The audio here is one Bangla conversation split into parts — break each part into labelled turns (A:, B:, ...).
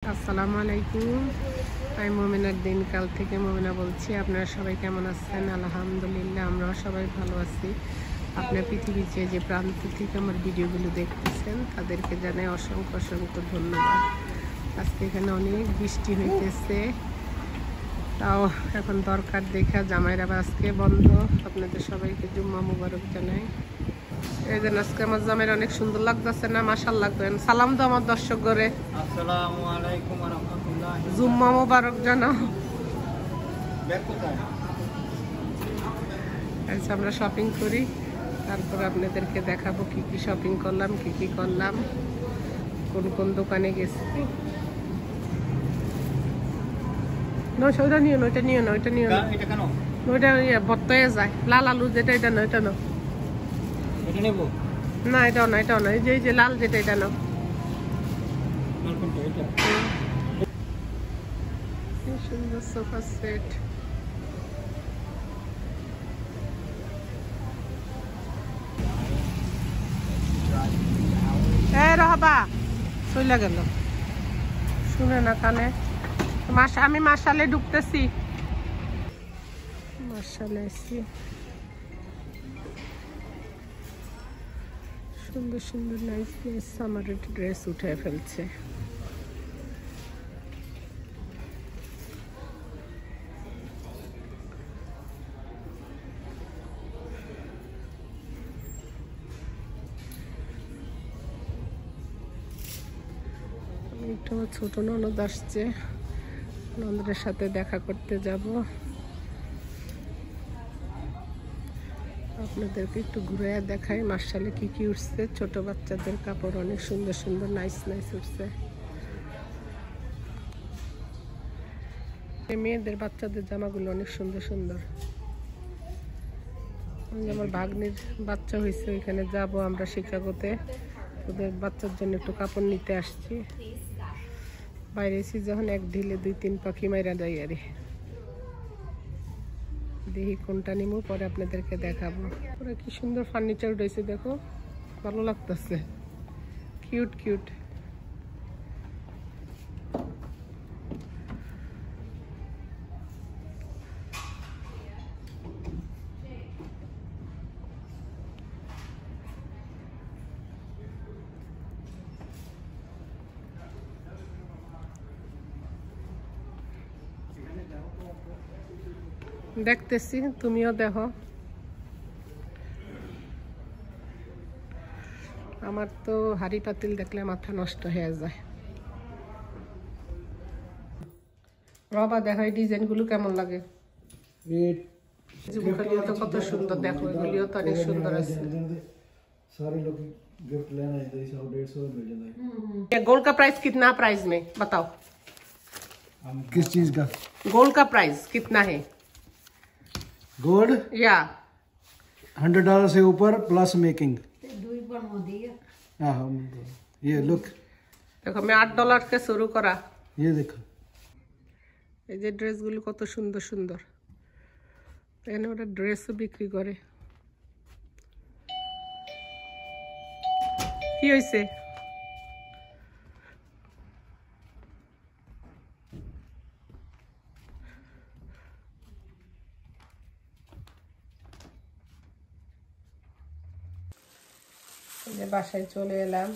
A: আসসালামু আলাইকুম। আমি মুমিনার দিনকাল থেকে মুমিনা বলছি। আপনারা সবাই কেমন আছেন? আলহামদুলিল্লাহ, আমরাও সবাই ভালো আছি। আপনার পৃথিবীর যে প্রান্ত থেকে আমার ভিডিওগুলো দেখতেছেন তাদেরকে জানাই অসংখ্য অসংখ্য ধন্যবাদ। আজকে এখানে অনেক বৃষ্টি হইতেছে, তাও এখন দরকার দেখা জামাইরা আজকে বন্ধ। আপনাদের সবাইকে জুম্মা মুবারক জানাই। এই যে আজকে আমার জামাইরা অনেক সুন্দর লাগতেছে না? মাশাআল্লাহ করেন। সালাম দাও আমার দর্শক করে।
B: আসসালামু আলাইকুম ওয়া রাহমাতুল্লাহ।
A: জুম্মা মুবারক জানাও। আচ্ছা, আমরা শপিং করি, তারপর আপনাদেরকে দেখাবো কি কি শপিং করলাম, কি কি করলাম, কোন কোন দোকানে গেছি। ওইটা নিও না, ওইটা নিও না, ওইটা নিও না,
B: এটা কেন?
A: ওইটা বর্তয়ে যায়। লাল আলু যেটা, এটা না, এটা না,
B: এটা নেব
A: না, এটাও না, এটাও না, এই যে লাল যেটা, এটা না।
B: এটা
A: সুন্দর সোফা সেট। রহবা চলে গেল, শুনে না কানে। আমি মাসালে ঢুকতেছি, মাসালে এসছি। সুন্দর সুন্দর নাইস নাইস সামারের ড্রেস উঠে ফেলছে। একটু ছোট ননদ আসছে, ননদের সাথে দেখা করতে যাব। আপনাদেরকে একটু ঘুরে দেখাই মার্শালে কি কি উঠছে। ছোট বাচ্চাদের কাপড় অনেক সুন্দর সুন্দর নাইস নাইস উঠছে। মেয়েদের বাচ্চাদের জামাগুলো অনেক সুন্দর সুন্দর। আমার ভাগ্নির বাচ্চা হয়েছে, ওইখানে যাব আমরা শিকাগোতে। ওদের বাচ্চার জন্য একটু কাপড় নিতে আসছি। বাইরে এসি যখন এক ঢিলে 2-3 পাখি মাইরা যাই আরে। দেখি কোনটা নিমু, পরে আপনাদেরকে দেখাবো। ওরা কি সুন্দর ফার্নিচার উঠেছে, দেখো, ভালো লাগতেছে, কিউট কিউট। দেখতেছি, তুমিও দেখো। আমার তো হাড়ি পাতিল দেখলে মাথা নষ্ট হয়ে যায়। বাবা দেখো এই ডিজাইন গুলো কেমন লাগে। এগুলিও তো কত সুন্দর, দেখো এগুলিও তো অনেক সুন্দর আছে।
B: सारे लोग गिफ्ट लेना है तो 100-150 मिल जाता है।
A: ये गोल्ड का प्राइस कितना, प्राइस में बताओ।
B: किस चीज का?
A: गोल्ड का प्राइस कितना है?
B: गोल्ड
A: या
B: $100 से ऊपर प्लस मेकिंग। ये लुक
A: देखो, मैं $8 के शुरू करा।
B: ये देखो,
A: এই যে ড্রেসগুলো কত সুন্দর সুন্দর। এখানে ওরা ড্রেসও বিক্রি করে। কি হয়েছে? বাসায় চলে এলাম,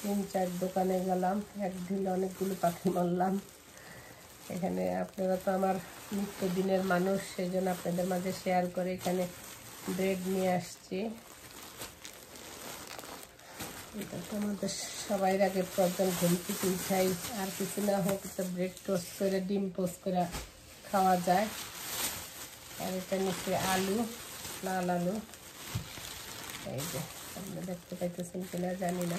A: 3-4 দোকানে গেলাম, এক ঢিলে অনেকগুলো পাখি মারলাম। এখানে আপনারা তো আমার নিত্যদিনের মানুষ, সেই জন্য আপনাদের মাঝে শেয়ার করে এখানে ব্রেড নিয়ে আসছি। এটা তো আমাদের সবাই আগে প্রয়োজন, ঘুম থেকে উঠাই আর কিছু না হোক তো ব্রেড টোস্ট করে ডিম পোস্ট করে খাওয়া যায়। আর এটা নিচে আলু, লাল আলু। এই যে আপনারা দেখতে পাইতেছেন কিনা জানি না।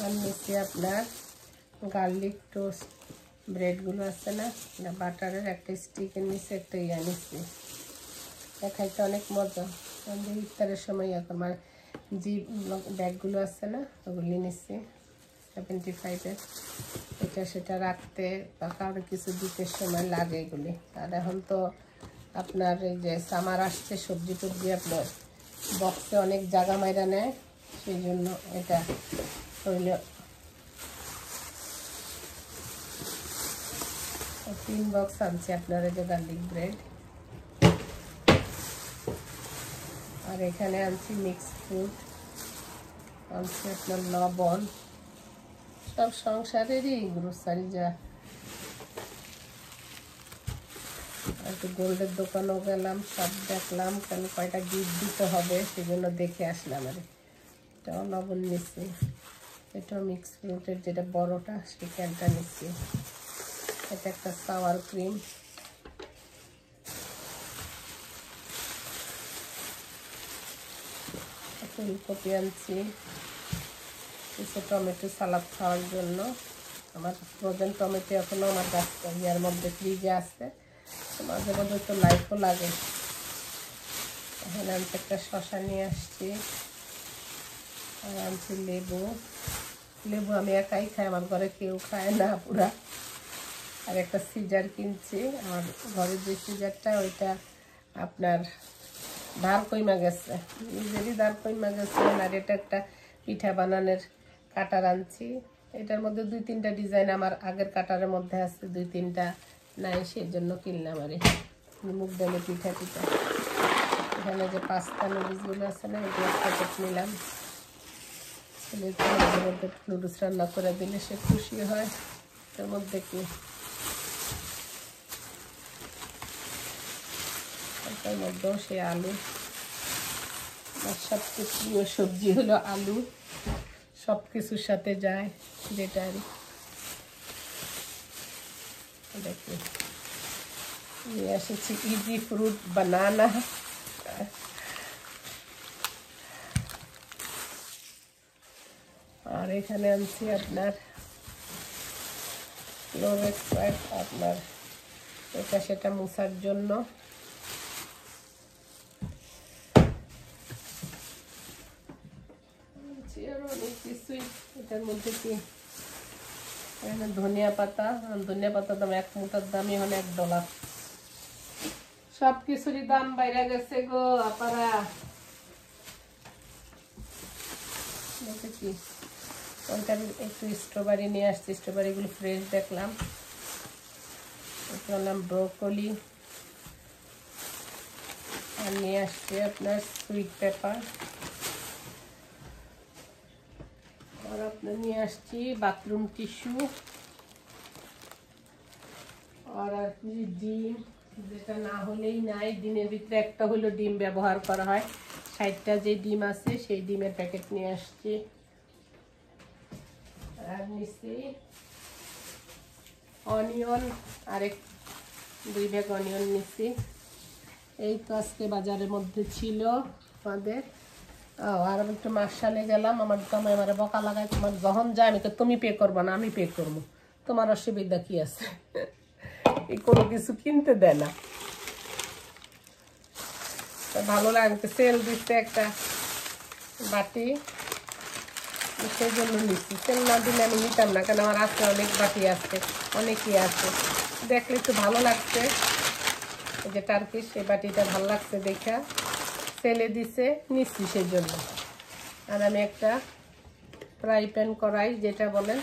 A: আর নিচে আপনার গার্লিক টোস্ট ব্রেডগুলো আছে না, বাটারের একটা স্টিকের নিচে একটা ইয়া নিচ্ছি। খাইতে অনেক মজা। আমাদের ইফতারের সময় এখন আমার জি ব্যাগগুলো আছে না, ওগুলি নিচ্ছি 75-এর। এটা সেটা রাখতে বা কারো কিছু দিতে সময় লাগে এগুলি। আর এখন তো আপনার এই যে সামার আসছে, সবজি টবজি আপনার বক্সে অনেক জায়গা মাইরা নেয়। সেই জন্য এটা হইল 3 বক্স আনছি আপনার এই যে গার্লিক ব্রেড। আর এখানে আনছি মিক্স ফ্রুট, আনছি আপনার লবণ, সব সংসারেরই গ্রোসারি যা। একটু গোল্ডের দোকানেও গেলাম, সব দেখলাম, কেন কয়টা গিফট দিতে হবে সেজন্য দেখে আসলাম। আর এটাও লবণ নিচ্ছি, এটাও মিক্স ফ্রুটের যেটা বড়টা সেই ক্যানটা নিচ্ছি। এটা একটা সাওয়ার ক্রিম, ফুলকপি আনছি, কিছু টমেটো সালাদ খাওয়ার জন্য। আমার ফ্রোজেন টমেটো এখনও আমার গাছ ইয়ার মধ্যে ফ্রিজে আছে, মাঝে মাঝে তো লাইফও লাগে। এখানে আমি একটা শসা নিয়ে আসছি, আর আনছি লেবু। লেবু আমি একাই খাই, আমার ঘরে কেউ খায় না পুরা। আর একটা সিজার কিনছি, আমার ঘরের যে সিজারটা ওইটা আপনার ধার কইমা গেছে, নিজেরই ধার কইমা গেছে। আর এটা একটা পিঠা বানানোর কাটার আনছি, এটার মধ্যে 2-3টা ডিজাইন আমার আগের কাটারের মধ্যে আছে, 2-3টা নাই, সেই জন্য কিনলাম। আর মুগ ডালে পিঠা। এখানে যে পাস্তা নুডলসগুলো আছে না, এগুলো প্যাকেট নিলাম। মাঝে মধ্যে নুডলস রান্না করে দিলে সে খুশি হয়। এর মধ্যে কি এটার মধ্যেও সে আলু, আর সবচেয়ে প্রিয় সবজি হলো আলু, সব কিছুর সাথে যায় যেটা। দেখি নিয়ে এসেছি ইজি ফ্রুট বানানা। আর এখানে আনছি আপনার ক্লোরেক্স ওয়াইপ, আপনার এটা সেটা মুছার জন্য। অনেক কিছুই এটার মধ্যে কি এখানে ধনিয়া পাতা, ধনিয়া পাতার দাম 1 মুঠার দামই হলো $1। সব কিছুরই দাম বাইরে গেছে গো আপারা। দেখেছি ওইটা একটু স্ট্রবেরি নিয়ে আসছি, স্ট্রবেরিগুলো ফ্রেশ দেখলাম। এটা হলাম ব্রোকলি, আর নিয়ে আসছি আপনার সুইট পেপার, আর আপনার নিয়ে আসছি বাথরুম টিস্যু, আর ডিম, যেটা না হলেই নাই, দিনের ভিতরে একটা হলো ডিম ব্যবহার করা হয়। 60টা যে ডিম আছে সেই ডিমের প্যাকেট নিয়ে আসছি। আর নিচ্ছি অনিয়ন, আরেক 2 ব্যাগ অনিয়ন নিচ্ছি। এই তো আজকে বাজারের মধ্যে ছিল আমাদের। আর আমি একটু মার্শালে গেলাম, আমার জামাই আমার বকা লাগায়, তোমার যখন যায় আমি তো তুমি পে করবো না, আমি পে করবো, তোমার অসুবিধা কি আছে? এই কোনো কিছু কিনতে দেয় না, ভালো লাগে। সেল দিচ্ছে একটা বাটি, সেই জন্য নিচ্ছি। সেল না দিলে আমি নিতাম না, কারণ আমার আছে অনেক বাটি আছে, অনেকই আছে। দেখলে একটু ভালো লাগছে, এই যে টার্কিশ এই বাটিটা ভালো লাগছে দেখা সেলে দিছে, নিচ্ছি সেই জন্য। আর আমি একটা ফ্রাই প্যান কড়াই যেটা বলেন,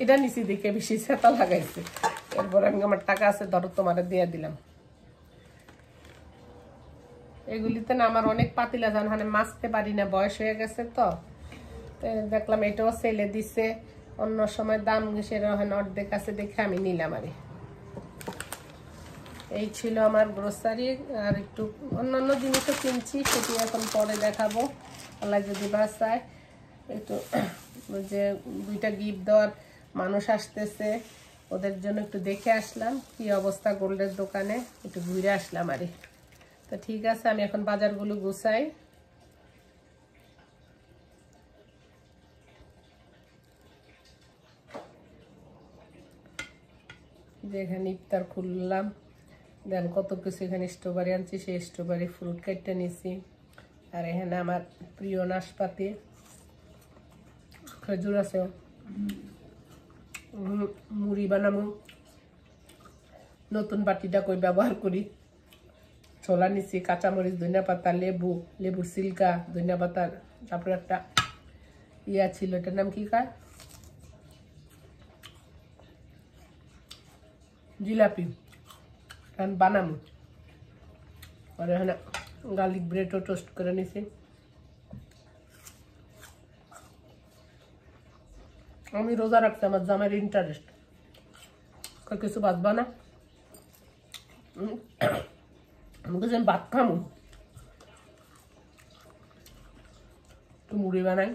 A: এটা নিচে দেখে বেশি সেতা লাগাইছে। এরপর আমি আমার টাকা আছে ধরো তোমার দিয়ে দিলাম। এগুলিতে না আমার অনেক পাতিলা জান, মানে মাছতে পারি না, বয়স হয়ে গেছে তো। দেখলাম এটাও সেলে দিছে, অন্য সময় দাম সেরকম অর্ধেক আছে দেখে আমি নিলাম। আর এই ছিল আমার গ্রোসারি। আর একটু অন্যান্য জিনিসও কিনছি, সেটি এখন পরে দেখাবো আল্লাহ যদি বাঁচায়। একটু যে 2টা গিফট দেওয়ার মানুষ আসতেছে, ওদের জন্য একটু দেখে আসলাম কি অবস্থা গোল্ডের দোকানে, একটু ঘুরে আসলাম। আর তো ঠিক আছে, আমি এখন বাজারগুলো গুছাই। যেখানে ইফতার খুললাম, দেন কত কিছু, এখানে স্ট্রবেরি আনছি, সেই স্ট্রবেরি ফ্রুট কেটে নিছি। আর এখানে আমার প্রিয় নাশপাতি খেজুর আছে, মুড়ি বানাবো। নতুন বাটিটা কই ব্যবহার করি। ছোলা নিছি, কাঁচামরিচ, ধনিয়া পাতা, লেবু, লেবুর সিল্কা, ধনিয়া পাতা, তারপরে একটা ইয়া ছিল, এটার নাম কি কয়, জিলাপি বানাবো। আর এখানে গার্লিক ব্রেডও টোস্ট করে নিছি। আমি রোজা রাখতে আমার জামাইয়ের ইন্টারেস্ট, কিছু বাঁচবা না, আমি কিছু ভাত খামো, একটু মুড়ি বানাই।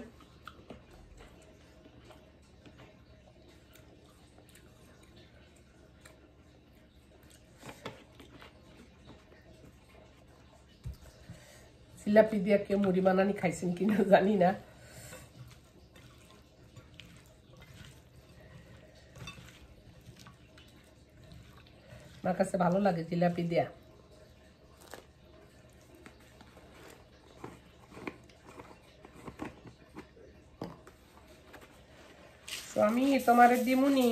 A: জিলাপি দিয়ে কেউ মুড়ি বানানি খাইছেন কিনা জানি না। আমার কাছে ভালো লাগে জিলাপি দিয়া। আমি তোমার দিমুনি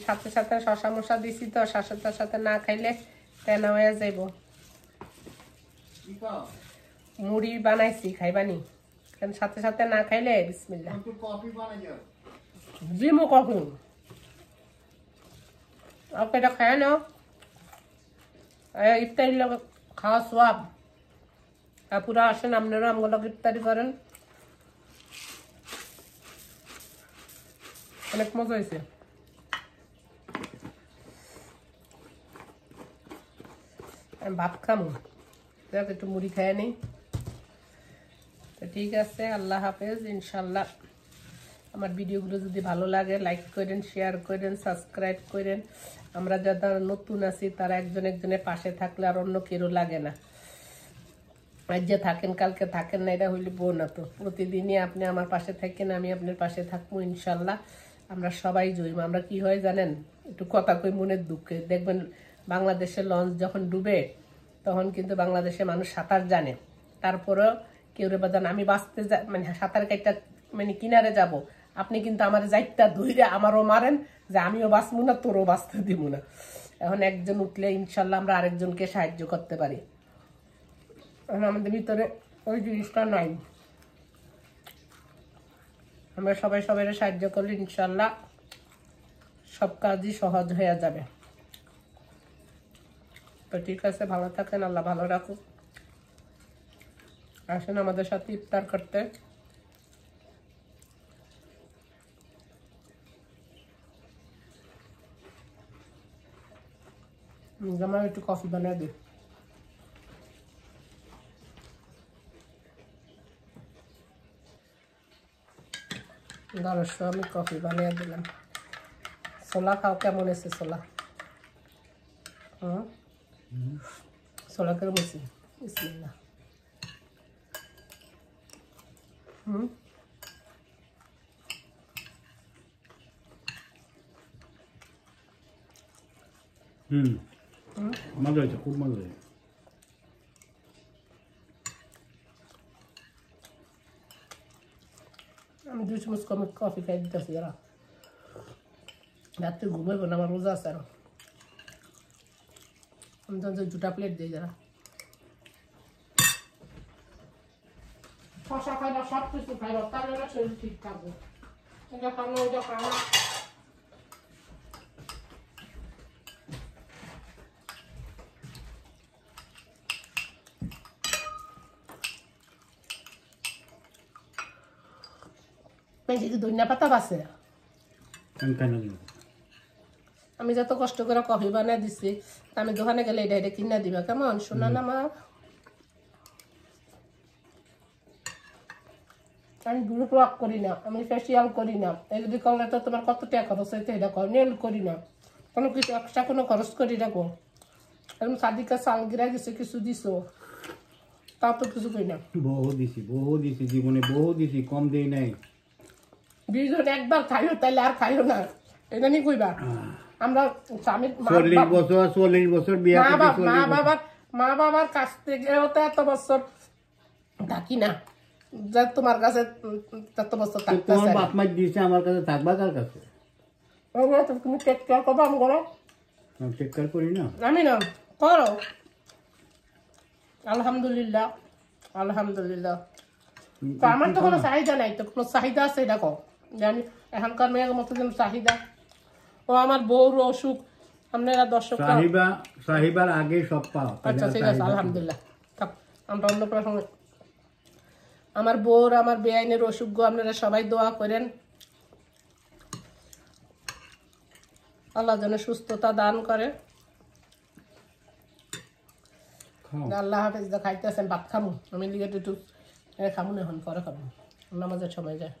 A: সাথে সাথে শশা মশা দিছি তো, শশাটার সাথে না খাইলে তেনা হয়ে যাইব। মুড়ি বানাইছি, খাইবানি? কারণ সাথে সাথে না খাইলে বিসমিল্লাহ জিমু কখন ওকে এটা খায় না, ইফতারির লোক খাওয়া সোয়াব। পুরা আসেন আপনারা আমগুলো ইফতারি করেন, অনেক মজা হয়েছে। আমি ভাত খামো, একটু মুড়ি খায় নেই। তো ঠিক আছে, আল্লাহ হাফেজ। ইনশাল্লাহ আমার ভিডিওগুলো যদি ভালো লাগে লাইক করেন, শেয়ার করেন, সাবস্ক্রাইব করেন। আমরা যারা নতুন আছি তারা একজন একজনের পাশে থাকলে আর অন্য কেউ লাগে না। আজ যে থাকেন কালকে থাকেন না, এটা হইলে বউ না। তো প্রতিদিনই আপনি আমার পাশে থাকেন, আমি আপনার পাশে থাকবো ইনশাল্লাহ। আমরা সবাই জয়ম। আমরা কি হয় জানেন, একটু কথা কই মনের দুঃখে। দেখবেন বাংলাদেশের লঞ্চ যখন ডুবে তখন কিন্তু বাংলাদেশে মানুষ সাঁতার জানে, তারপরেও কেউ রে বাদান আমি বাঁচতে মানে সাঁতার কাইটা মানে কিনারে যাব, আপনি কিন্তু আমার যাইতা ধইরে আমারও মারেন যে আমিও বাঁচবো না, তোরও বাঁচতে দিব না। এখন একজন উঠলে ইনশাল্লাহ আমরা আরেকজনকে সাহায্য করতে পারি। এখন আমাদের ভিতরে ওই জিনিসটা নাই। আমরা সবাই সবাই সাহায্য করলে ইনশাল্লাহ সব কাজই সহজ হয়ে যাবে। তো ঠিক আছে, ভালো থাকেন, আল্লাহ ভালো রাখুক। আসেন আমাদের সাথে ইফতার করতে। আমার একটু কফি বানিয়ে দিই। আমি কফি বানিয়ে দিলাম। ছোলা খাও, কেমন এসে ছোলা? ছোলা কেমন এসে? বিসমিল্লাহ।
B: মজা হয়েছে, খুব মজা হয়েছে।
A: আমি 2 চামচ কফি খাই দিতেছি। যারা রাত্রে ঘুমাইব না, আমার রোজা আছে। আরো আমি তো 2টা প্লেট দিই। যারা শশা খাইবা, সব কিছু খাইবা, তাহলে শরীর ঠিক থাকবে। এটা খাওয়া ওইটা খাওয়া। ধনিয়া পাতা বাসে আমি যত কষ্ট করে কফি বানিয়ে দিছি, আমি দোকানে গেলে এটা এটা কিনা দিবা কেমন? শোনা না আমার, আমি গ্রুপ ওয়ার্ক করি না, আমি ফেসিয়াল করি না। এগুলি করলে তো তোমার কত টাকা খরচ হইতে, এটা কর। নেল করি না, কোনো কিছু এক্সট্রা কোনো খরচ করি না গো। এখন সাদিকা সালগিরা গেছে, কিছু দিছো, তাও তো কিছু করি না।
B: বহু দিছি জীবনে, বহু দিছি, কম দেই নাই।
A: 20 জন একবার খাইও, তাইলে আর খাইও না, এটা নিয়ে কইবা। আমরা স্বামী
B: 40 বছর বিয়া করতে,
A: মা বাবার কাছ থেকে এত বছর থাকি না, যা তোমার কাছে তত বছর থাকতে।
B: তোমার বাপ মা দিয়েছে, আমার কাছে থাকবা কার কাছে?
A: তুমি টেক কেয়ার করবো, আমি করো।
B: টেক কেয়ার করি না
A: আমি না, করো। আলহামদুলিল্লাহ, আলহামদুলিল্লাহ।
C: তো আমার তো কোনো চাহিদা নাই, তো কোনো চাহিদা আছে এটা কম যে আমি এখনকার মেয়ের মতো যেন চাহিদা। ও আমার বউর অসুখ, আপনারা দর্শক
D: সাহিবার আগে সব পাও।
C: আচ্ছা ঠিক আছে, আলহামদুলিল্লাহ। থাক, আমরা অন্য প্রসঙ্গে। আমার বউর আমার বেআইনের অসুখ, আপনারা সবাই দোয়া করেন আল্লাহ যেন সুস্থতা দান করে। আল্লাহ হাফেজ। খাইতেছেন, ভাত খামু আমি লিগে একটু খামু না, এখন পরে খাবো, নামাজের সময় যায়।